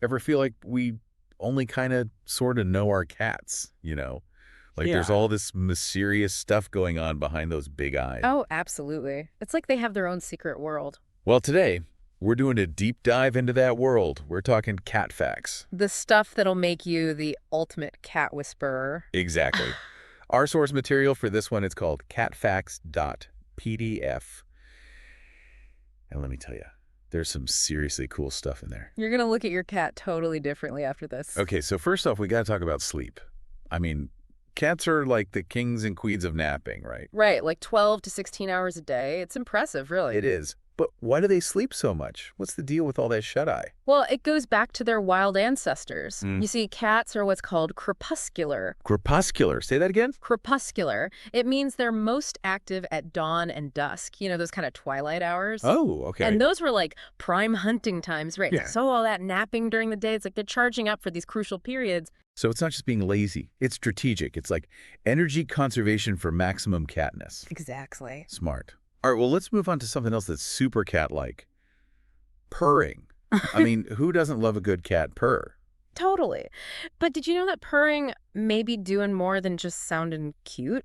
Ever feel like we only kind of sort of know our cats, you know? Like there's Yeah. all this mysterious stuff going on behind those big eyes. Oh, absolutely. It's like they have their own secret world. Well, today, we're doing a deep dive into that world. We're talking cat facts. The stuff that'll make you the ultimate cat whisperer. Exactly. Our source material for this one is called catfacts.pdf. And let me tell you, there's some seriously cool stuff in there. You're going to look at your cat totally differently after this. Okay, so first off, we got to talk about sleep. I mean, cats are like the kings and queens of napping, right? Right, like 12 to 16 hours a day. It's impressive, really. It is. But why do they sleep so much? What's the deal with all that shut-eye? Well, it goes back to their wild ancestors. Mm. You see, cats are what's called crepuscular. Crepuscular. Say that again? Crepuscular. It means they're most active at dawn and dusk, you know, those kind of twilight hours. Oh, okay. And those were like prime hunting times, right? Yeah. So all that napping during the day, it's like they're charging up for these crucial periods. So it's not just being lazy. It's strategic. It's like energy conservation for maximum catness. Exactly. Smart. All right, well, let's move on to something else that's super cat-like. Purring. I mean, who doesn't love a good cat purr? Totally. But did you know that purring may be doing more than just sounding cute?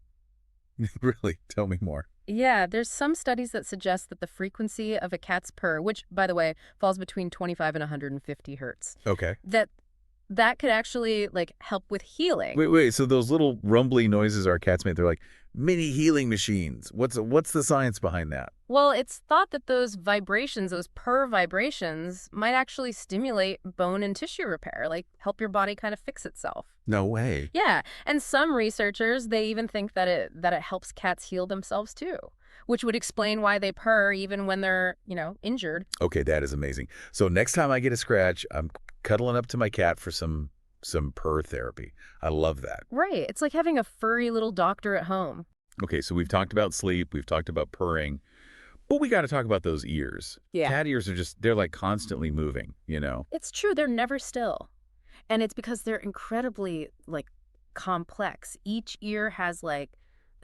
Really? Tell me more. Yeah, there's some studies that suggest that the frequency of a cat's purr, which, by the way, falls between 25 and 150 hertz, Okay. that could actually, like, help with healing. Wait, so those little rumbly noises our cats make, they're like mini healing machines. What's the science behind that? Well, it's thought that those vibrations, those purr vibrations, might actually stimulate bone and tissue repair, like help your body kind of fix itself. No way. Yeah, and some researchers, they even think that it helps cats heal themselves too, which would explain why they purr even when they're, injured. Okay, that is amazing. So next time I get a scratch, I'm cuddling up to my cat for some purr therapy. I love that. Right, it's like having a furry little doctor at home. Okay, so we've talked about sleep, we've talked about purring, but we got to talk about those ears. Yeah. Cat ears are they're like constantly moving, you know? It's true, they're never still. And it's because they're incredibly, like, complex. Each ear has, like,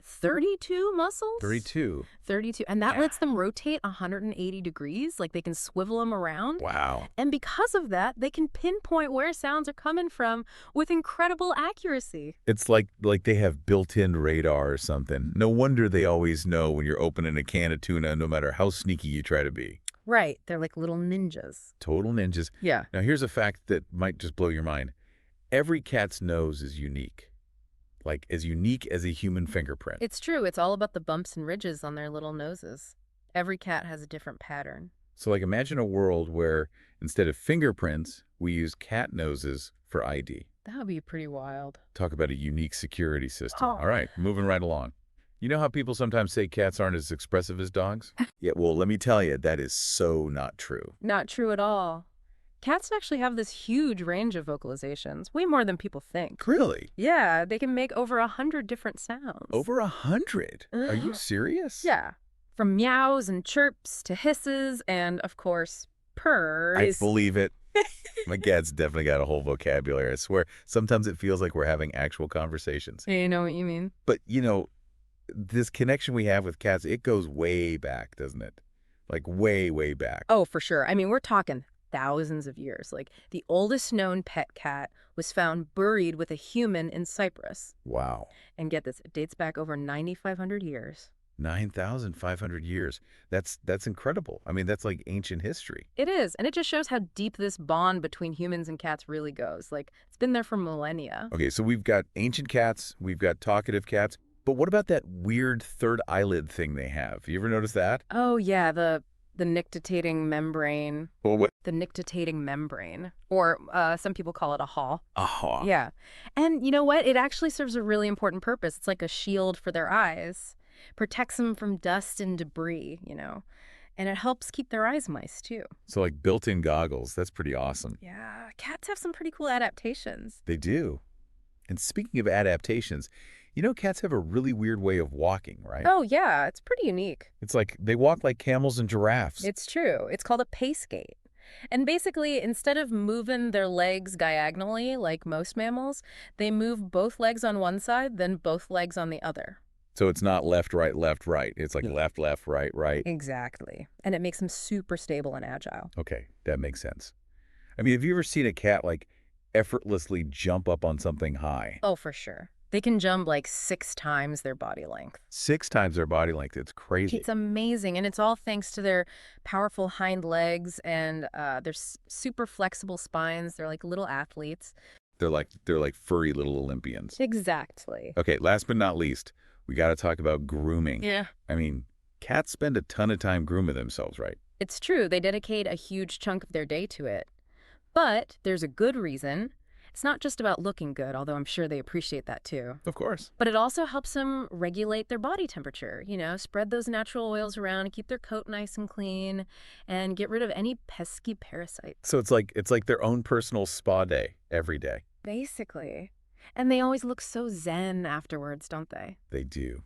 32 muscles? 32. 32. And that Yeah. lets them rotate 180 degrees. Like, they can swivel them around. Wow. And because of that, they can pinpoint where sounds are coming from with incredible accuracy. It's like they have built-in radar or something. No wonder they always know when you're opening a can of tuna, no matter how sneaky you try to be. Right. They're like little ninjas. Total ninjas. Yeah. Now, here's a fact that might just blow your mind. Every cat's nose is unique. Like, as unique as a human fingerprint. It's true. It's all about the bumps and ridges on their little noses. Every cat has a different pattern. So, like, imagine a world where instead of fingerprints, we use cat noses for ID. That would be pretty wild. Talk about a unique security system. Oh. All right, moving right along. You know how people sometimes say cats aren't as expressive as dogs? Yeah, well, let me tell you, that is so not true. Not true at all. Cats actually have this huge range of vocalizations, way more than people think. Really? Yeah, they can make over 100 different sounds. Over 100? Are you serious? Yeah. From meows and chirps to hisses and, of course, purrs. I believe it. My cat's definitely got a whole vocabulary. I swear, sometimes it feels like we're having actual conversations. You know what you mean? But, this connection we have with cats, it goes way back, doesn't it? Like way, way back. Oh, for sure. I mean, we're talking thousands of years. Like, the oldest known pet cat was found buried with a human in Cyprus. Wow. And get this, it dates back over 9,500 years. 9,500 years. That's incredible. I mean, that's like ancient history. It is, and it just shows how deep this bond between humans and cats really goes. Like, it's been there for millennia. Okay, so we've got ancient cats, we've got talkative cats, but what about that weird third eyelid thing they have? You ever notice that? Oh, yeah, the nictitating membrane. Well, what? The nictitating membrane. Or some people call it a haw. A haw. Yeah. And you know what? It actually serves a really important purpose. It's like a shield for their eyes. Protects them from dust and debris, And it helps keep their eyes moist, too. So like built-in goggles. That's pretty awesome. Yeah, cats have some pretty cool adaptations. They do. And speaking of adaptations, cats have a really weird way of walking, right? Oh, yeah, it's pretty unique. It's like they walk like camels and giraffes. It's true. It's called a pace gait. And basically, instead of moving their legs diagonally like most mammals, they move both legs on one side, then both legs on the other. So it's not left, right, left, right. It's like left, left, right, right. Exactly. And it makes them super stable and agile. Okay, that makes sense. I mean, have you ever seen a cat, like, effortlessly jump up on something high? Oh, for sure. They can jump like 6 times their body length. 6 times their body length, it's crazy. It's amazing, and it's all thanks to their powerful hind legs and their super flexible spines. They're like little athletes. They're like furry little Olympians. Exactly. Okay, last but not least, we gotta talk about grooming. Yeah. I mean, cats spend a ton of time grooming themselves, right? It's true, they dedicate a huge chunk of their day to it. But there's a good reason. It's not just about looking good, although I'm sure they appreciate that too. Of course. But it also helps them regulate their body temperature, spread those natural oils around, keep their coat nice and clean, and get rid of any pesky parasites. So it's like their own personal spa day every day. Basically. And they always look so zen afterwards, don't they? They do.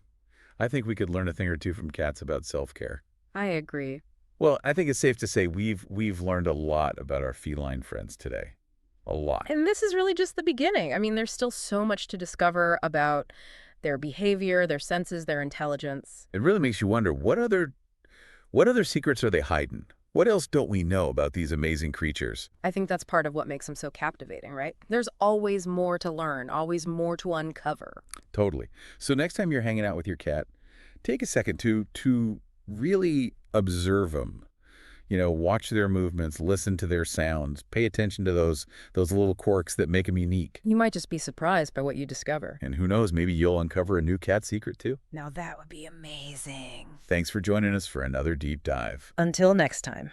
I think we could learn a thing or two from cats about self-care. I agree. Well, I think it's safe to say we've learned a lot about our feline friends today. A lot. And this is really just the beginning. I mean, there's still so much to discover about their behavior, their senses, their intelligence. It really makes you wonder what other secrets are they hiding? What else don't we know about these amazing creatures? I think that's part of what makes them so captivating, right? There's always more to learn, always more to uncover. Totally. So next time you're hanging out with your cat, take a second to really observe them. Watch their movements, listen to their sounds, pay attention to those little quirks that make them unique. You might just be surprised by what you discover. And who knows, maybe you'll uncover a new cat secret too. Now that would be amazing. Thanks for joining us for another deep dive. Until next time.